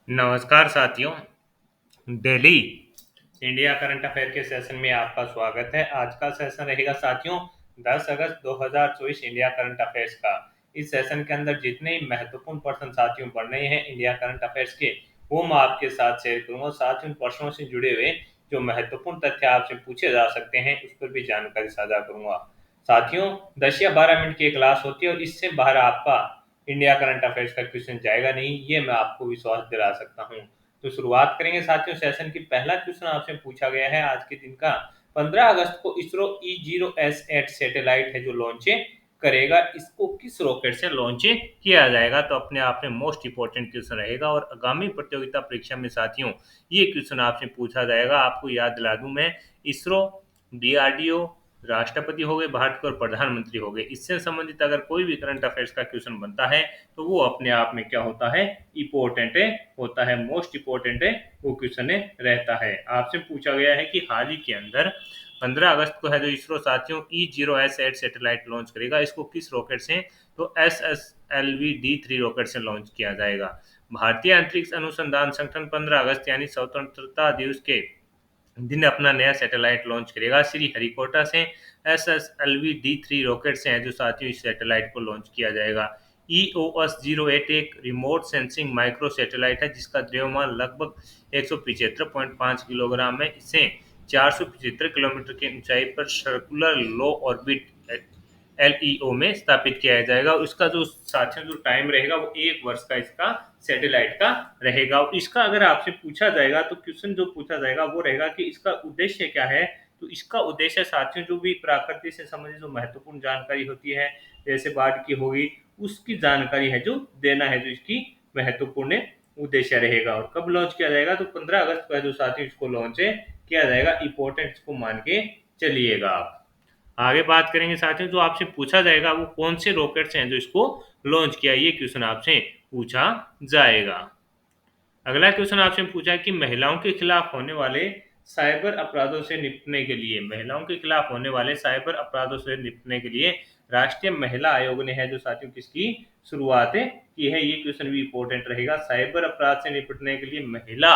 नमस्कार साथियों। Delhi India current affair के सेशन में आपका स्वागत है। आज का सेशन रहेगा साथियों 10 अगस्त 2024 इंडिया करंट अफेयर्स का। इस सेशन के अंदर जितने ही महत्वपूर्ण प्रश्न साथियों पढ़ रहे हैं इंडिया करंट अफेयर्स के, वो मैं आपके साथ शेयर करूंगा। साथ ही उन प्रश्नों से जुड़े हुए जो महत्वपूर्ण तथ्य आपसे पूछे जा सकते हैं उस पर भी जानकारी साझा करूंगा। साथियों 10 या 12 मिनट की क्लास होती है और इससे बाहर आपका इंडिया करंट अफेयर्स का क्वेश्चन जाएगा नहीं, ये मैं आपको विश्वास दिला सकता हूँ। तो शुरुआत करेंगे साथियों सेशन की। पहला क्वेश्चन आपसे पूछा गया है आज के दिन का। 15 अगस्त को इसरो E0S8 सैटेलाइट है जो लॉन्च करेगा, इसको किस रॉकेट से लॉन्च किया जाएगा? तो अपने आप में मोस्ट इंपोर्टेंट क्वेश्चन रहेगा और आगामी प्रतियोगिता परीक्षा में साथियों ये क्वेश्चन आपसे पूछा जाएगा। आपको याद दिला दूं मैं, इसरो, डीआरडीओ, राष्ट्रपति हो गए भारत के और प्रधानमंत्री हो गए, इससे संबंधित अगर कोई भी करंट अफेयर्स का क्वेश्चन बनता है तो वो अपने आप में क्या होता है, इम्पोर्टेंट होता है, मोस्ट इम्पोर्टेंट वो क्वेश्चन रहता है। आपसे पूछा गया है कि हाल ही के अंदर 15 अगस्त को है जो इसरो साथियों E0S8 सैटेलाइट लॉन्च करेगा, इसको किस रॉकेट से? तो SSLV-D3 रॉकेट से लॉन्च किया जाएगा। भारतीय अंतरिक्ष अनुसंधान संगठन 15 अगस्त यानी स्वतंत्रता दिवस के दिन अपना नया सैटेलाइट लॉन्च करेगा श्री हरिकोटा से। SSLV-D3 रॉकेट से है जो साथियों इस सैटेलाइट को लॉन्च किया जाएगा। EOS-08 एक रिमोट सेंसिंग माइक्रो सैटेलाइट है जिसका द्रव्यमान लगभग 175.5 किलोग्राम है। इसे 475 किलोमीटर की ऊंचाई पर सर्कुलर लो ऑर्बिट LEO में स्थापित किया जाएगा और इसका जो साथियों जो टाइम रहेगा वो 1 वर्ष का इसका सैटेलाइट का रहेगा। और इसका अगर आपसे पूछा जाएगा तो क्वेश्चन जो पूछा जाएगा वो रहेगा कि इसका उद्देश्य क्या है? तो इसका उद्देश्य साथियों जो भी प्रकृति से संबंधित जो महत्वपूर्ण जानकारी होती है, जैसे बाढ़ की होगी, उसकी जानकारी है जो देना है, जो इसकी महत्वपूर्ण उद्देश्य रहेगा। और कब लॉन्च किया जाएगा? तो 15 अगस्त को है जो साथियों इसको लॉन्च किया जाएगा। इंपॉर्टेंट इसको मान के चलिएगा आप। आगे बात करेंगे साथियों, जो आपसे पूछा जाएगा वो कौन से रॉकेट्स हैं जो इसको लॉन्च किया, ये क्वेश्चन आपसे पूछा जाएगा। अगला क्वेश्चन आपसे पूछा है कि महिलाओं के खिलाफ होने वाले साइबर अपराधों से निपटने के लिए, महिलाओं के खिलाफ होने वाले साइबर अपराधों से निपटने के लिए राष्ट्रीय महिला आयोग ने है जो साथियों किसकी शुरुआत की है? ये क्वेश्चन भी इंपॉर्टेंट रहेगा। साइबर अपराध से निपटने के लिए महिला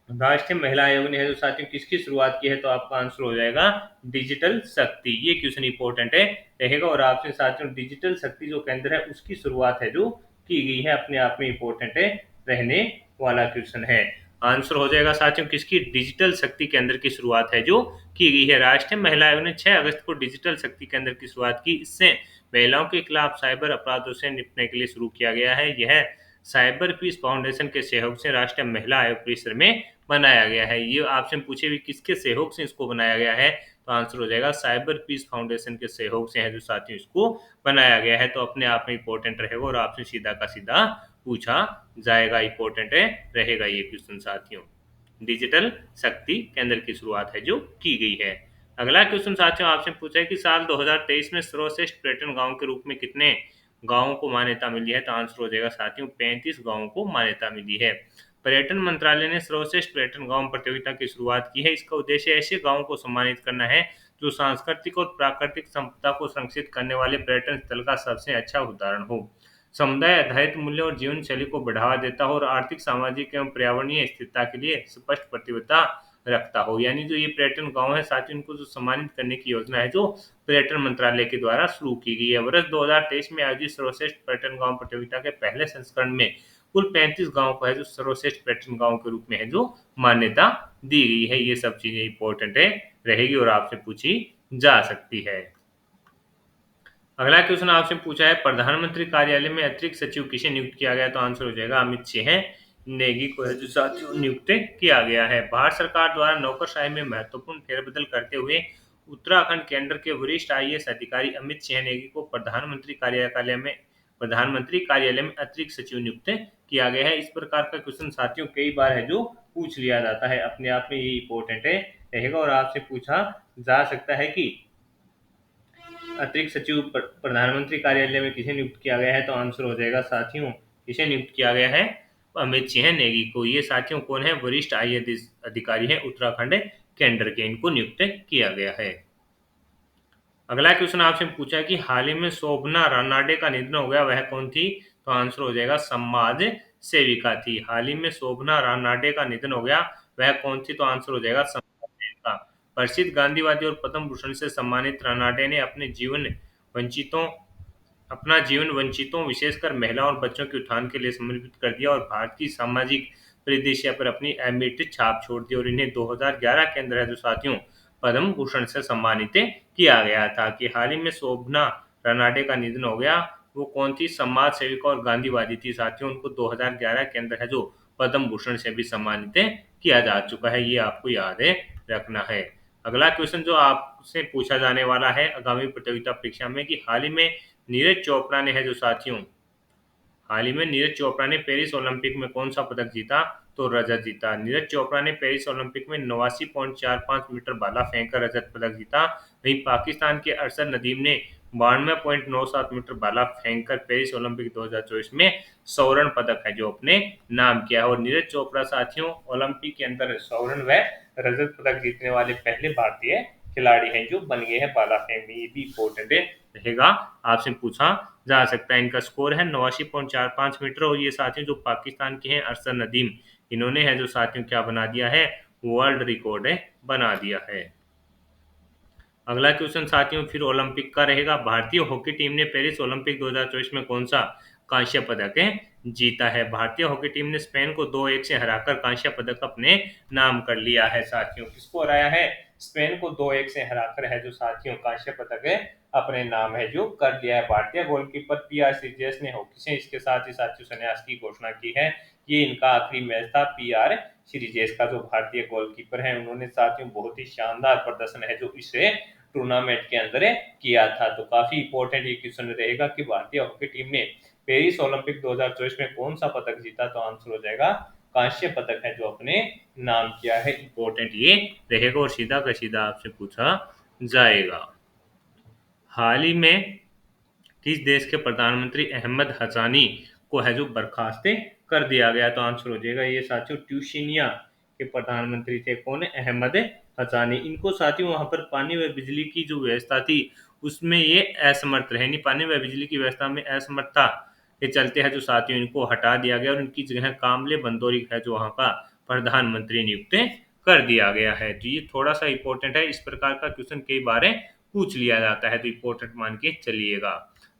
राष्ट्रीय महिला आयोग ने है जो साथियों किसकी शुरुआत की है? तो आपका आंसर हो जाएगा डिजिटल शक्ति। ये क्वेश्चन इंपॉर्टेंट रहेगा और आपसे साथियों डिजिटल शक्ति जो केंद्र है उसकी शुरुआत है जो की गई है, अपने आप में इंपॉर्टेंट रहने वाला क्वेश्चन है। आंसर हो जाएगा साथियों किसकी? डिजिटल शक्ति केंद्र की शुरुआत है जो की गई है। राष्ट्रीय महिला आयोग ने 6 अगस्त को डिजिटल शक्ति केंद्र की शुरुआत की। इससे महिलाओं के खिलाफ साइबर अपराधों से निपटने के लिए शुरू किया गया है। यह साइबर पीस फाउंडेशन के सहयोग से राष्ट्रीय महिला आयोग परिसर में बनाया गया है। ये आपसे पूछे भी किसके सहयोग से इसको बनाया गया है? तो आंसर हो जाएगा साइबर पीस फाउंडेशन के सहयोग से है जो साथियों इसको बनाया गया है। तो अपने आप में इंपॉर्टेंट रहेगा और आपसे सीधा का सीधा पूछा जाएगा, इंपॉर्टेंट रहेगा ये क्वेश्चन साथियों। डिजिटल शक्ति केंद्र की शुरुआत है जो की गई है। अगला क्वेश्चन साथियों आपसे पूछा है कि साल 2023 में सर्वश्रेष्ठ पर्यटन गांव के रूप में कितने गांवों को मान्यता मिली है? तो आंसर हो जाएगा साथियों 35 गांवों को मान्यता मिली है। पर्यटन मंत्रालय ने सर्वश्रेष्ठ पर्यटन गांव प्रतियोगिता की शुरुआत की है। इसका उद्देश्य ऐसे गांवों को सम्मानित करना है जो सांस्कृतिक और प्राकृतिक संपदा को संरक्षित करने वाले पर्यटन स्थल का सबसे अच्छा उदाहरण हो, समुदाय आधारित मूल्य और जीवन शैली को बढ़ावा देता हो और आर्थिक, सामाजिक एवं पर्यावरणीय स्थिरता के लिए स्पष्ट प्रतिबद्धता रखता हो। यानी जो ये पर्यटन गांव है साथियों, इनको जो सम्मानित करने की योजना है जो पर्यटन मंत्रालय के द्वारा शुरू की गई है। वर्ष 2023 में आयोजित सर्वश्रेष्ठ पर्यटन गांव प्रतियोगिता के पहले संस्करण में कुल 35 गांव को है जो सर्वश्रेष्ठ पर्यटन गांव के रूप में है जो मान्यता दी गई है। ये सब चीजें इंपॉर्टेंट रहेगी और आपसे पूछी जा सकती है। अगला क्वेश्चन आपसे पूछा है प्रधानमंत्री कार्यालय में अतिरिक्त सचिव किसे नियुक्त किया गया? तो आंसर हो जाएगा अमित सिंह नेगी को है जो साथियों नियुक्त किया गया है। भारत सरकार द्वारा नौकरशाही में महत्वपूर्ण फेरबदल करते हुए उत्तराखंड केंद्र के वरिष्ठ IAS अधिकारी अमित सिंह नेगी को प्रधानमंत्री कार्यालय में अतिरिक्त सचिव नियुक्त किया गया है। इस प्रकार का क्वेश्चन साथियों कई बार है जो पूछ लिया जाता है, अपने आप में ये इंपॉर्टेंट रहेगा और आपसे पूछा जा सकता है कि अतिरिक्त सचिव प्रधानमंत्री कार्यालय में किसे नियुक्त किया गया है? तो आंसर हो जाएगा साथियों किसे नियुक्त किया गया है? अमित सिंह नेगी को। ये साथियों कौन है? वरिष्ठ IAS अधिकारी है उत्तराखंड केंद्र के, इनको नियुक्त किया गया है। अगला क्वेश्चन आपसे पूछा है कि हाल ही में शोभना रानाडे का निधन हो गया, वह कौन थी? तो आंसर हो जाएगा समाज सेविका थी। हाल ही में शोभना रानाडे का निधन हो गया, वह कौन थी? तो आंसर हो जाएगा का। प्रसिद्ध गांधीवादी और पद्म भूषण से सम्मानित रानाडे ने वंचितों अपना जीवन वंचितों, विशेषकर महिला और बच्चों के उत्थान के लिए समर्पित कर दिया और भारत की सामाजिक परिदृश्य पर अपनी अमिट छाप छोड़ दी, और इन्हें 2011 के अंदर है जो साथियों पद्म भूषण से सम्मानित किया गया था। कि हाल ही में शोभना रनाडे का निधन हो गया, वो कौन थी? समाज सेविका और गांधीवादी थी साथियों। उनको 2011 के अंदर है जो पद्म भूषण से भी सम्मानित किया जा चुका है, ये आपको याद है रखना है। अगला क्वेश्चन जो आपसे पूछा जाने वाला है आगामी प्रतियोगिता परीक्षा में, कि हाल ही में नीरज चोपड़ा ने पेरिस ओलंपिक में कौन सा पदक जीता? तो रजत जीता। नीरज चोपड़ा ने पेरिस ओलंपिक में 89.45 मीटर भाला फेंक कर रजत पदक जीता। वहीं पाकिस्तान के अरशद नदीम ने 92.97 मीटर भाला फेंक कर पेरिस ओलंपिक 2024 में स्वर्ण पदक है जो अपने नाम किया है। और नीरज चोपड़ा साथियों ओलंपिक के अंदर स्वर्ण व रजत पदक जीतने वाले पहले भारतीय खिलाड़ी हैं जो बन गए हैं भाला फेंक में। ये भी इम्पोर्टेंट रहेगा, आपसे पूछा जा सकता है। इनका स्कोर है 89.45 मीटर, और ये साथियों जो पाकिस्तान के हैं अरसद नदीम, इन्होंने है जो साथियों क्या बना दिया है? वर्ल्ड रिकॉर्ड बना दिया है। अगला क्वेश्चन साथियों फिर ओलंपिक का रहेगा। भारतीय हॉकी टीम ने पेरिस ओलंपिक 2024 में कौन सा कांस्य पदक जीता है? भारतीय हॉकी टीम ने स्पेन को 2-1 से हराकर कांस्य पदक अपने नाम कर लिया है साथियों। किसको हराया है? स्पेन को 2-1 से हराकर है जो साथियों कांस्य पदक अपने नाम है जो कर लिया है। भारतीय गोलकीपर पी.आर. श्रीजेश ने हॉकी से इसके साथ ही साथियों संन्यास की घोषणा की है। ये इनका आखिरी मैच था। पी.आर. श्रीजेश का जो भारतीय गोलकीपर है, उन्होंने साथियों बहुत ही शानदार प्रदर्शन है जो इसे टूर्नामेंट के अंदर किया था। तो काफी इंपॉर्टेंट ये क्वेश्चन रहेगा कि भारतीय हॉकी टीम ने पेरिस ओलंपिक 2024 में कौन सा पदक जीता? तो आंसर हो जाएगा कांस्य पदक है जो अपने नाम किया है। इंपॉर्टेंट ये रहेगा और सीधा का सीधा आपसे पूछा जाएगा। हाल ही में किस देश के प्रधानमंत्री अहमद हसानी को है जो बर्खास्त कर दिया गया? तो आंसर हो जाएगा ये साथियों ट्यूनीशिया के प्रधानमंत्री थे। कौन है? अहमद हसानी। इनको साथियों वहां पर पानी व बिजली की जो व्यवस्था थी उसमें ये असमर्थ रहे, नहीं पानी व बिजली की व्यवस्था में असमर्थता के चलते है जो साथियों इनको हटा दिया गया और इनकी जगह कामले बंदोरी है जो वहां का प्रधानमंत्री नियुक्त कर दिया गया है। तो ये थोड़ा सा इंपॉर्टेंट है, इस प्रकार का क्वेश्चन कई बार पूछ लिया जाता है, तो इंपॉर्टेंट मान के चलिएगा।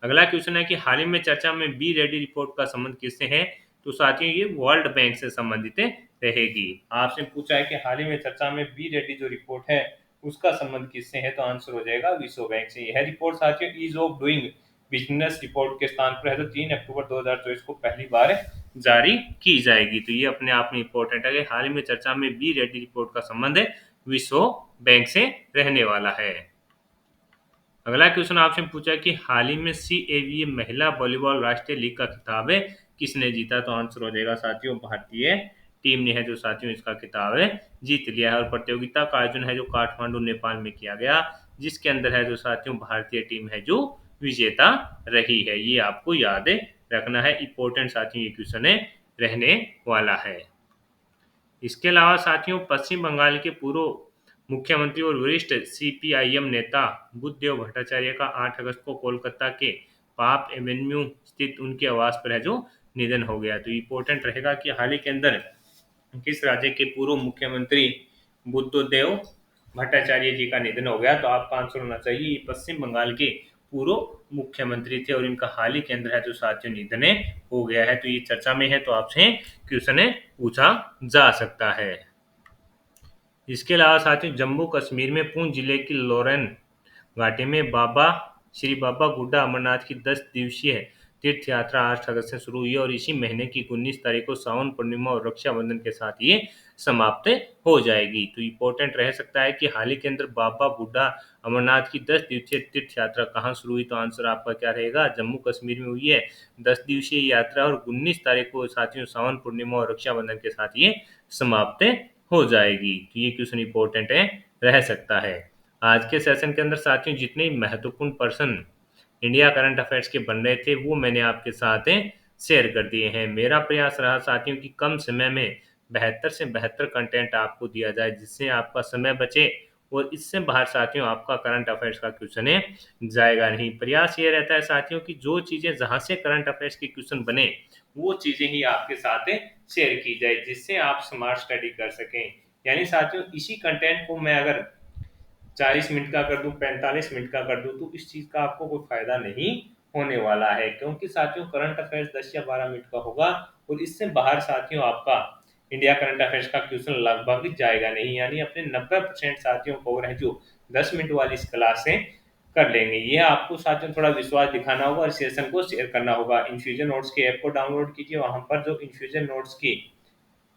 अगला क्वेश्चन है कि हाल ही में चर्चा में बी रेडी रिपोर्ट का संबंध किससे है? तो साथियों ये वर्ल्ड बैंक से संबंधित रहेगी। आपसे पूछा है कि हाल ही में चर्चा में बी रेडी जो रिपोर्ट है उसका संबंध किससे है? तो आंसर हो जाएगा विश्व बैंक से। यह रिपोर्ट साथियों ease of doing business report के स्थान पर है तो 3 अक्टूबर 2024 को पहली बार जारी की जाएगी। तो ये अपने आप में इंपॉर्टेंट है। हाल ही में चर्चा में बी रेडी रिपोर्ट का संबंध विश्व बैंक से रहने वाला है। अगला क्वेश्चन आपसे पूछा कि हाल ही में CABA महिला वॉलीबॉल राष्ट्रीय लीग का खिताब किसने जीता? तो आंसर हो जाएगा साथियों भारतीय टीम ने है जो साथियों इसका खिताब जीत लिया है। और प्रतियोगिता का आयोजन है जो काठमांडू नेपाल में किया गया, जिसके अंदर है जो साथियों भारतीय टीम है जो विजेता रही है। ये आपको याद रखना है, इंपॉर्टेंट साथियों ये क्वेश्चन रहने वाला है। इसके अलावा साथियों पश्चिम बंगाल के पूर्व मुख्यमंत्री और वरिष्ठ CPIM नेता बुद्धदेव भट्टाचार्य का 8 अगस्त को कोलकाता के पार्क एवेन्यू स्थित उनके आवास पर है जो निधन हो गया। तो इम्पोर्टेंट रहेगा कि हाल ही के अंदर किस राज्य के पूर्व मुख्यमंत्री बुद्धदेव भट्टाचार्य जी का निधन हो गया? तो आपका आंसर होना चाहिए पश्चिम बंगाल के पूर्व मुख्यमंत्री थे और इनका हाल ही के अंदर है जो साथियों निधन हो गया है। तो ये चर्चा में है, तो आपसे क्वेश्चन पूछा जा सकता है। इसके अलावा साथियों जम्मू कश्मीर में पुंछ जिले की लोरेन घाटी में श्री बाबा गुड्डा अमरनाथ की 10 दिवसीय तीर्थ यात्रा 8 अगस्त से शुरू हुई और इसी महीने की 19 तारीख को सावन पूर्णिमा और रक्षाबंधन के साथ ये समाप्त हो जाएगी। तो इम्पोर्टेंट रह सकता है कि हाल ही के अंदर बाबा बुड्ढा अमरनाथ की 10 दिवसीय तीर्थ यात्रा कहाँ शुरू हुई? तो आंसर आपका क्या रहेगा? जम्मू कश्मीर में हुई है 10 दिवसीय यात्रा और 19 तारीख को साथियों सावन पूर्णिमा और रक्षाबंधन के साथ ये समाप्त हो जाएगी। तो ये क्वेश्चन इंपॉर्टेंट रह सकता है। आज के सेशन के अंदर साथियों जितने महत्वपूर्ण पर्सन इंडिया करंट अफेयर्स के बन रहे थे वो मैंने आपके साथ शेयर कर दिए हैं। मेरा प्रयास रहा साथियों कि कम समय में बेहतर से बेहतर कंटेंट आपको दिया जाए जिससे आपका समय बचे और इससे बाहर साथियों आपका करंट अफेयर्स का क्वेश्चन जाएगा नहीं। प्रयास ये रहता है साथियों कि जो चीज़ें जहाँ से करंट अफेयर्स के क्वेश्चन बने वो चीजें ही आपके साथ शेयर की जाए, जिससे आप स्मार्ट स्टडी कर सकें। यानी साथियों, इसी कंटेंट को मैं अगर 40 मिनट का कर दूं, 45 मिनट का कर दूं, तो इस चीज का आपको कोई फायदा नहीं होने वाला है, क्योंकि साथियों करंट अफेयर्स 10 या 12 मिनट का होगा, और इससे बाहर साथियों आपका इंडिया करंट अफेयर्स का क्वेश्चन लगभग जाएगा नहीं। यानी अपने 90% साथियों को है जो 10 मिनट वाली इस क्लास से कर लेंगे। ये आपको साथियों थोड़ा विश्वास दिखाना होगा और सेशन को शेयर करना होगा। इन्फ्यूजन नोट्स के ऐप को डाउनलोड कीजिए, वहां पर जो इन्फ्यूजन नोट्स की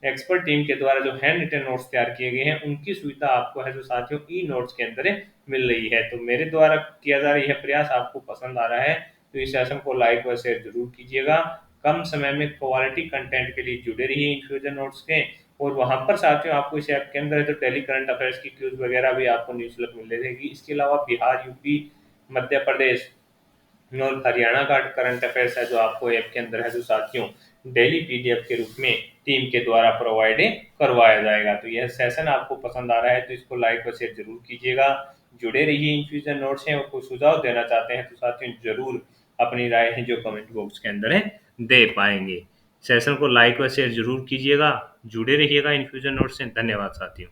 एक्सपर्ट टीम के द्वारा जो हैंड रिटन नोट्स तैयार किए गए हैं, उनकी सुविधा आपको है जो साथियों ई नोट्स के अंदर मिल रही है। तो मेरे द्वारा किया जा रहा यह प्रयास आपको पसंद आ रहा है तो इस सेशन को लाइक व शेयर जरूर कीजिएगा। कम समय में क्वालिटी कंटेंट के लिए जुड़े रहिए इन्फ्यूजन नोट्स के। और वहां पर साथियों आपको इस ऐप के अंदर है तो डेली करंट अफेयर्स की क्यूज वगैरह भी आपको न्यूज़लेटर मिल रहेगी। इसके अलावा बिहार, यूपी, मध्य प्रदेश और हरियाणा का करंट अफेयर्स है जो आपको ऐप के अंदर है जो साथियों डेली पीडीएफ के रूप में टीम के द्वारा प्रोवाइड करवाया जाएगा। तो यह सेशन आपको पसंद आ रहा है तो इसको लाइक व शेयर जरूर कीजिएगा। जुड़े रहिए इन्फ्यूजन नोट्स हैं और कोई सुझाव देना चाहते हैं तो साथियों जरूर अपनी राय है जो कमेंट बॉक्स के अंदर है दे पाएंगे। सेशन को लाइक व शेयर जरूर कीजिएगा। जुड़े रहिएगा इन्फ्यूजन नोट्स से। धन्यवाद साथियों।